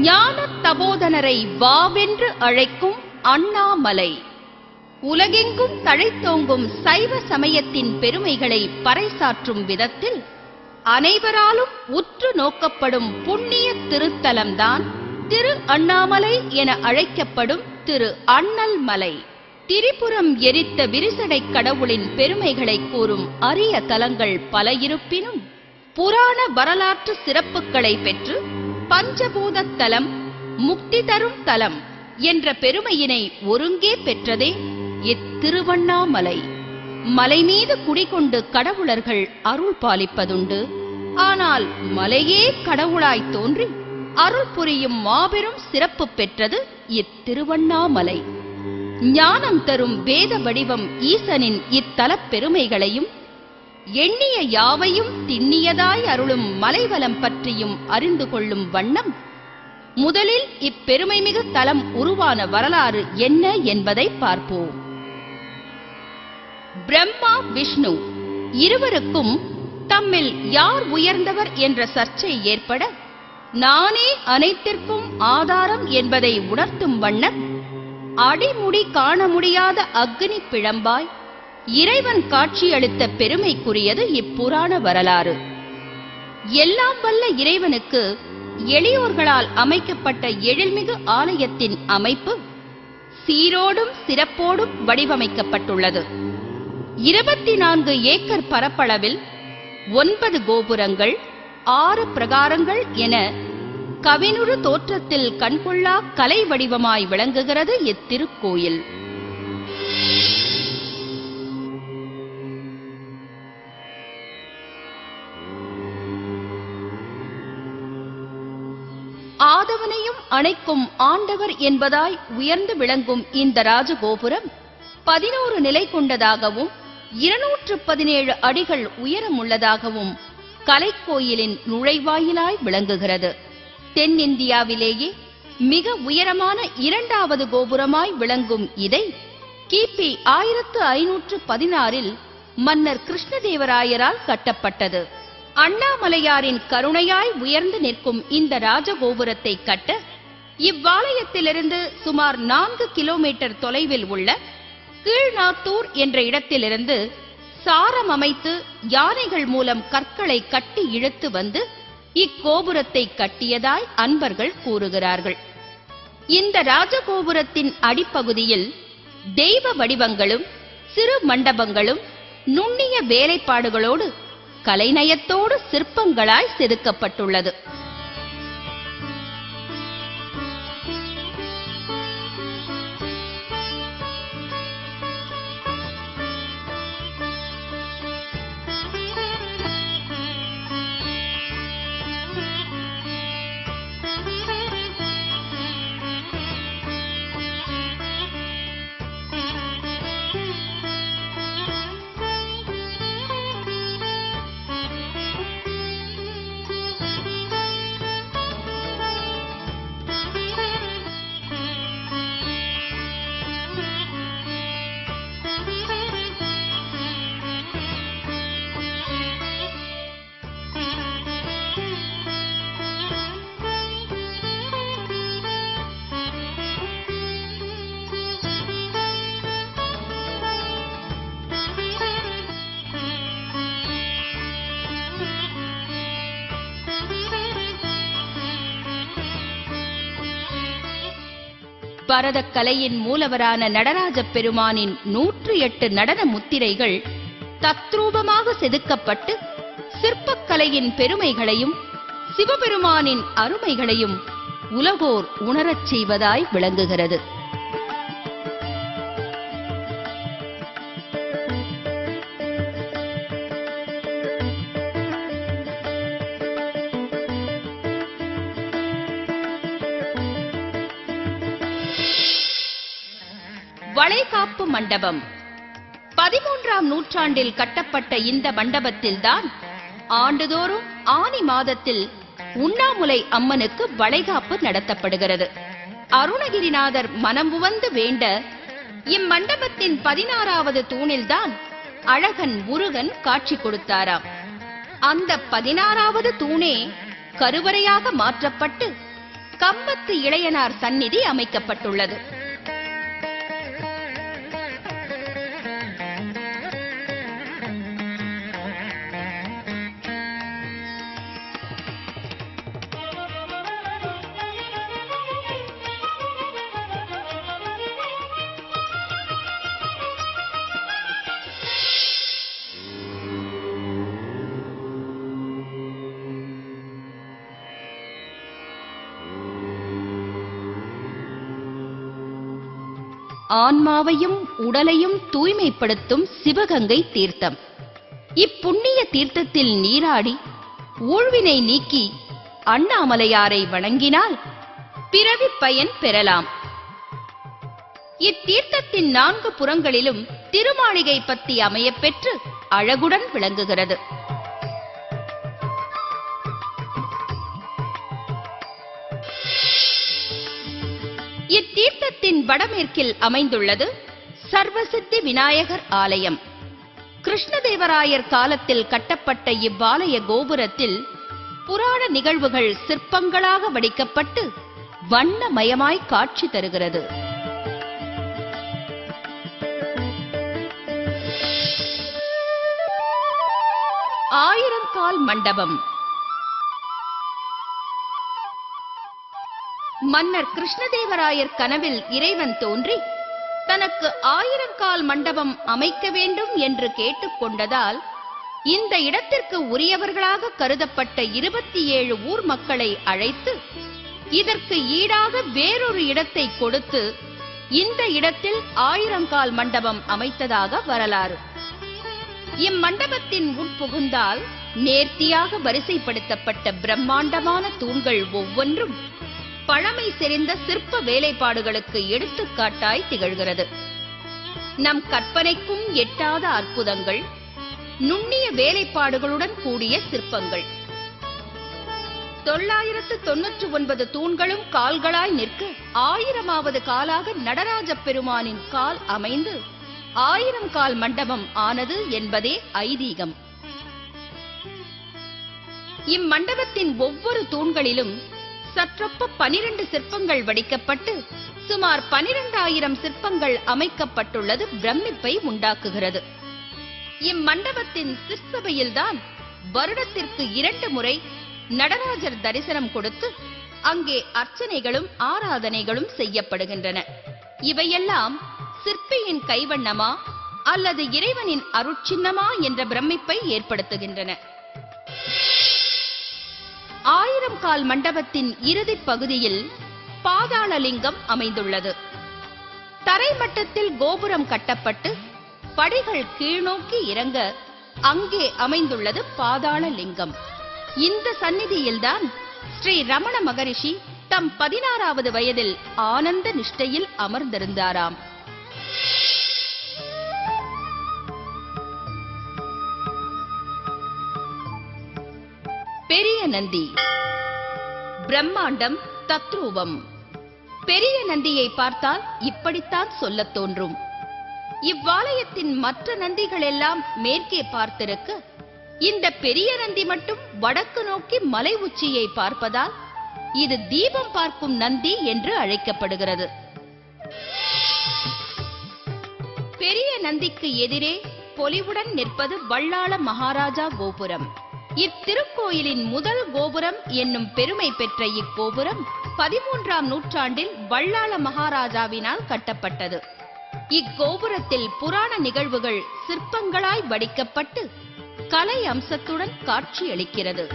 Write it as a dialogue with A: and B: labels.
A: ஞான தபோதனரை வாவென்று அழைக்கும் அண்ணாமலை உலகெங்கும் தழைத்தோங்கும் சைவ சமயத்தின் பெருமைகளை பறைசாற்றும் விதத்தில் அனைவராலும் உற்று நோக்கப்படும் புண்ணிய திருத்தலம்தான் திரு அண்ணாமலை என அழைக்கப்படும் திரு அண்ணல் மலை. திரிபுரம் எரித்த விரிசடை கடவுளின் பெருமைகளை கூறும் அரிய தலங்கள் பல இருப்பினும் புராண வரலாற்று சிறப்புகளை பெற்று பஞ்சபூத தலம், முக்தி தரும் தலம் என்ற பெருமையினை ஒருங்கே பெற்றதே இத்திருவண்ணாமலை. மலை மீது குடிகொண்டு கடவுளர்கள் அருள் பாலிப்பதுண்டு. ஆனால் மலையே கடவுளாய் தோன்றி அருள் புரியும் மாபெரும் சிறப்பு பெற்றது இத்திருவண்ணாமலை. ஞானம் தரும் வேத வடிவம் ஈசனின் இத்தலப் பெருமைகளையும் எண்ணிய யாவையும் திண்ணியதாய் அருளும் மலைவலம் பற்றியும் அறிந்து கொள்ளும் வண்ணம் முதலில் இப்பெருமைமிகு தலம் உருவான வரலாறு என்ன என்பதை பார்ப்போம். பிரம்மா, விஷ்ணு இருவருக்கும் தம்மில் யார் உயர்ந்தவர் என்ற சர்ச்சை ஏற்பட நானே அனைத்திற்கும் ஆதாரம் என்பதை உணர்த்தும் வண்ணம் அடிமுடி காண முடியாத அக்னி பிழம்பாய் இறைவன் காட்சியளித்த பெருமைக்குரியது இப்புராண வரலாறு. எல்லாம் வல்ல இறைவனுக்கு எளியோர்களால் அமைக்கப்பட்ட எழில்மிகு ஆலயத்தின் அமைப்பு சீரோடும் சிறப்போடும் வடிவமைக்கப்பட்டுள்ளது. 24 ஏக்கர் பரப்பளவில் 9 கோபுரங்கள், 6 பிரகாரங்கள் என கவினுறு தோற்றத்தில் கண்கொள்ளா கலை வடிவமாய் விளங்குகிறது இத்திருக்கோயில். ஆதவனையும் அணைக்கும் ஆண்டவர் என்பதாய் உயர்ந்து விளங்கும் இந்த ராஜகோபுரம் 11 நிலை கொண்டதாகவும் 217 அடிகள் உயரமுள்ளதாகவும் கலைக்கோயிலின் நுழைவாயிலாய் விளங்குகிறது. தென்னிந்தியாவிலேயே மிக உயரமான 2வது கோபுரமாய் விளங்கும் இதை கிபி 1516 மன்னர் கிருஷ்ணதேவராயரால் கட்டப்பட்டது. அண்ணாமலையாரின் கருணையாய் உயர்ந்து நிற்கும் இந்த ராஜகோபுரத்தை கட்ட இவ்வாலயத்திலிருந்து சுமார் 4 கிலோமீட்டர் தொலைவில் உள்ள கீழ்நாத்தூர் என்ற இடத்திலிருந்து சாரம் அமைத்து யானைகள் மூலம் கற்களை கட்டி இழுத்து வந்து இக்கோபுரத்தை கட்டியதாய் அன்பர்கள் கூறுகிறார்கள். இந்த ராஜகோபுரத்தின் அடிப்பகுதியில் தெய்வ வடிவங்களும் சிறு மண்டபங்களும் நுண்ணிய வேலைப்பாடுகளோடு கலைநயத்தோடு சிற்பங்களாய் செதுக்கப்பட்டுள்ளது. பரதக்கலையின் மூலவரான நடராஜ பெருமானின் 108 நடன முத்திரைகள் தத்ரூபமாக செதுக்கப்பட்டு சிற்பக்கலையின் பெருமைகளையும் சிவபெருமானின் அருமைகளையும் உலகோர் உணரச் செய்வதாய் விளங்குகிறது. வளைகாப்பு மண்டபம் 13ஆம் நூற்றாண்டில் கட்டப்பட்ட இந்த மண்டபத்தில்தான் ஆண்டுதோறும் ஆனி மாதத்தில் உண்ணாமுலை அம்மனுக்கு வளைகாப்பு நடத்தப்படுகிறது. அருணகிரிநாதர் மனம் உவந்து வேண்ட இம்மண்டபத்தின் 16வது தூணில்தான் அழகன் முருகன் காட்சி கொடுத்தாராம். அந்த 16வது தூணே கருவறையாக மாற்றப்பட்டு கம்பத்து இளையனார் சந்நிதி அமைக்கப்பட்டுள்ளது. ஆன்மாவையும் உடலையும் தூய்மைப்படுத்தும் சிவகங்கை தீர்த்தம். இப்புண்ணிய தீர்த்தத்தில் நீராடி ஊழ்வினை நீக்கி அண்ணாமலையாரை வணங்கினால் பிறவி பயன் பெறலாம். இத்தீர்த்தத்தின் 4 புறங்களிலும் திருமாளிகை பத்தி அமையப்பெற்று அழகுடன் விளங்குகிறது. இத்தீர்த்தத்தின் வடமேற்கில் அமைந்துள்ளது சர்வசித்தி விநாயகர் ஆலயம். கிருஷ்ணதேவராயர் காலத்தில் கட்டப்பட்ட இவ்வாலய கோபுரத்தில் புராண நிகழ்வுகள் சிற்பங்களாக வடிக்கப்பட்டு வண்ணமயமாய் காட்சி தருகிறது. ஆயிரங்கால் மண்டபம். மன்னர் கிருஷ்ணதேவராயர் கனவில் இறைவன் தோன்றி தனக்கு 1000 கால் மண்டபம் அமைக்க வேண்டும் என்று கேட்டுக்கொண்டதால் இந்த இடத்திற்கு உரியவர்களாக கருதப்பட்ட 27 ஊர் மக்களை அழைத்து இதற்கு ஈடாக வேறொரு இடத்தை கொடுத்து இந்த இடத்தில் 1000 கால் மண்டபம் அமைத்ததாக வரலாறு. இம்மண்டபத்தின் உட்புகுந்தால் நேர்த்தியாக வரிசைப்படுத்தப்பட்ட பிரம்மாண்டமான தூண்கள் ஒவ்வொன்றும் பழமை செறிந்த சிற்ப வேலைப்பாடுகளுக்கு எடுத்துக்காட்டாய் திகழ்கிறது. நம் கற்பனைக்கும் எட்டாத அற்புதங்கள், நுண்ணிய வேலைப்பாடுகளுடன் கூடிய சிற்பங்கள். 999 தூண்களும் கால்களாய் நிற்க 1000வது காலாக நடராஜ பெருமானின் கால் அமைந்து 1000 கால் மண்டபம் ஆனது என்பதே ஐதீகம். இம்மண்டபத்தின் ஒவ்வொரு தூண்களிலும் சற்றொப்ப 12 சிற்பங்கள் வடிக்கப்பட்டு சுமார் 12,000 சிற்பங்கள் அமைக்கப்பட்டுள்ளது பிரமிப்பை உண்டாக்குகிறது. இம்மண்டபத்தின் சிற்சபையில்தான் வருடத்திற்கு 2 முறை நடராஜர் தரிசனம் கொடுத்து அங்கே அர்ச்சனைகளும் ஆராதனைகளும் செய்யப்படுகின்றன. இவையெல்லாம் சிற்பியின் கைவண்ணமா அல்லது இறைவனின் அருட்சின்னமா என்ற பிரமிப்பை ஏற்படுத்துகின்றன. 1000 கால் மண்டபத்தின் இறுதி பகுதியில் பாதாளலிங்கம் அமைந்துள்ளது. தரைமட்டத்தில் கோபுரம் கட்டப்பட்டு படிகள் கீழ்நோக்கி இறங்க அங்கே அமைந்துள்ளது பாதாளலிங்கம். இந்த சந்நிதியில்தான் ஸ்ரீ ரமண மகரிஷி தம் 16வது வயதில் ஆனந்த நிஷ்டையில் அமர்ந்திருந்தாராம். பெரிய நந்தி. பிரம்மாண்டம், தத்ரூபம். பெரிய நந்தியை பார்த்தால் இப்படித்தான் சொல்லத் தோன்றும். இவ்வாலயத்தின் மற்ற நந்திகள் எல்லாம் மேற்கே பார்த்திருக்க இந்த பெரிய நந்தி மட்டும் வடக்கு நோக்கி மலை உச்சியை பார்ப்பதால் இது தீபம் பார்க்கும் நந்தி என்று அழைக்கப்படுகிறது. பெரிய நந்திக்கு எதிரே பொலிவுடன் நிற்பது வள்ளாள மகாராஜா கோபுரம். இத்திருக்கோயிலின் முதல் கோபுரம் என்னும் பெருமை பெற்ற இக்கோபுரம் 13ஆம் நூற்றாண்டில் வள்ளாள மகாராஜாவினால் கட்டப்பட்டது. இக்கோபுரத்தில் புராண நிகழ்வுகள் சிற்பங்களாய் வடிக்கப்பட்டு கலை அம்சத்துடன் காட்சியளிக்கிறது.